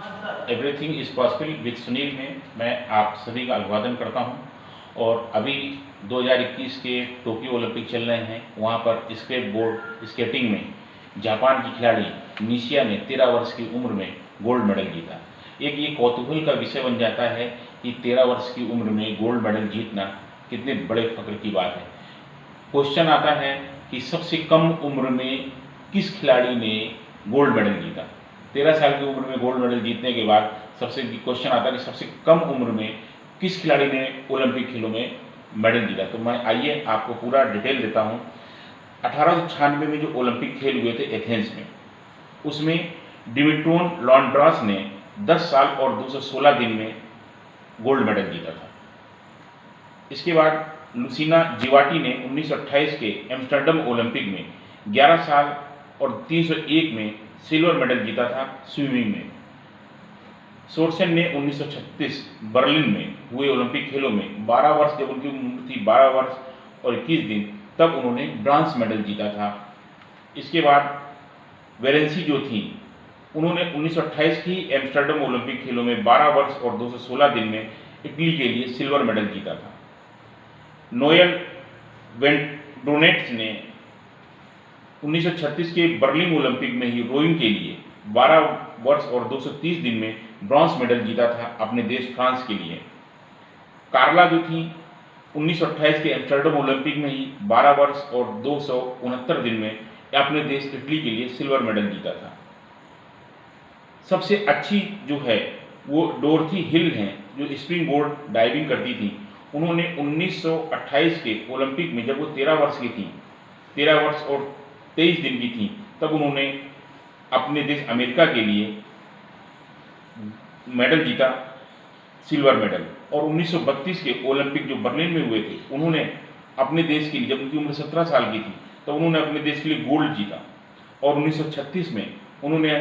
Everything is possible with Sunil में मैं आप सभी का अभिवादन करता हूं। और अभी 2021 के टोक्यो ओलंपिक चल रहे हैं। वहां पर स्केट बोर्ड स्केटिंग में जापान की खिलाड़ी निशिया ने 13 वर्ष की उम्र में गोल्ड मेडल जीता। एक ये कौतूहल का विषय बन जाता है कि 13 वर्ष की उम्र में गोल्ड मेडल जीतना कितने बड़े फख्र की बात है। क्वेश्चन आता है कि सबसे कम उम्र में किस खिलाड़ी ने गोल्ड मेडल जीता। 13 साल की उम्र में गोल्ड मेडल जीतने के बाद सबसे क्वेश्चन आता है कि सबसे कम उम्र में किस खिलाड़ी ने ओलंपिक खेलों में मेडल जीता। तो मैं आइए आपको पूरा डिटेल देता हूँ। 1896 में जो ओलंपिक खेल हुए थे एथेंस में, उसमें डिमिट्रोन लॉन्ड्रास ने 10 साल और 216 दिन में गोल्ड मेडल जीता था। इसके बाद लुसिना जिवाटी ने 1928 के एम्स्टर्डम ओलंपिक में 11 साल और 301 में सिल्वर मेडल जीता था स्विमिंग में। सोर्सन ने 1936 बर्लिन में हुए ओलंपिक खेलों में 12 वर्ष, जब उनकी उम्र थी 12 वर्ष और 21 दिन, तब उन्होंने ब्रांज मेडल जीता था। इसके बाद वेरेंसी जो थी, उन्होंने 1928 की एम्स्टर्डम ओलंपिक खेलों में 12 वर्ष और 216 दिन में इटली के लिए सिल्वर मेडल जीता था। नोएल वेंड्रोनेट्स ने 1936 के बर्लिन ओलंपिक में ही रोइंग के लिए 12 वर्ष और 230 दिन में ब्रॉन्ज मेडल जीता था अपने देश फ्रांस के लिए। कार्ला जो थी 1928 के एम्स्टर्डम ओलंपिक में ही 12 वर्ष और 269 दिन में अपने देश इटली के लिए सिल्वर मेडल जीता था। सबसे अच्छी जो है वो डोरथी हिल हैं, जो स्प्रिंग बोर्ड डाइविंग करती थी। उन्होंने 1928 के ओलंपिक में, जब वो 13 वर्ष की थी, 13 वर्ष और 23 दिन की थी, तब उन्होंने अपने देश अमेरिका के लिए मेडल जीता, सिल्वर मेडल। और 1932 के ओलंपिक जो बर्लिन में हुए थे, उन्होंने अपने देश के लिए, जब उनकी उम्र 17 साल की थी, तो उन्होंने अपने देश के लिए गोल्ड जीता। और 1936 में उन्होंने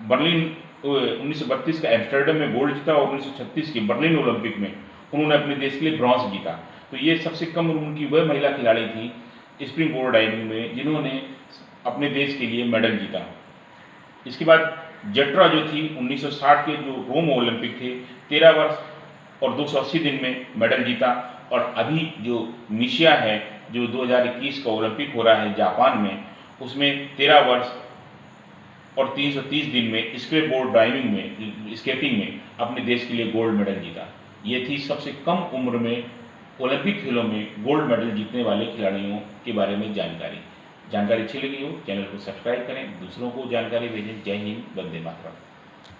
बर्लिन 1932 का एम्स्टर्डम में गोल्ड जीता और 1936 के बर्लिन ओलंपिक में उन्होंने अपने देश के लिए ब्रॉन्ज जीता। तो ये सबसे कम उम्र की वह महिला खिलाड़ी थी स्प्रिंग बोर्ड डाइविंग में जिन्होंने अपने देश के लिए मेडल जीता। इसके बाद जट्रा जो थी 1960 के जो रोम ओलंपिक थे, 13 वर्ष और 280 दिन में मेडल जीता। और अभी जो निशिया है, जो 2021 का ओलंपिक हो रहा है जापान में, उसमें 13 वर्ष और 330 दिन में स्केट बोर्ड ड्राइविंग में, स्केटिंग में अपने देश के लिए गोल्ड मेडल जीता। ये थी सबसे कम उम्र में ओलंपिक खेलों में गोल्ड मेडल जीतने वाले खिलाड़ियों के बारे में जानकारी अच्छी लगी हो, चैनल को सब्सक्राइब करें, दूसरों को जानकारी भेजें। जय हिंद, वंदे मातरम।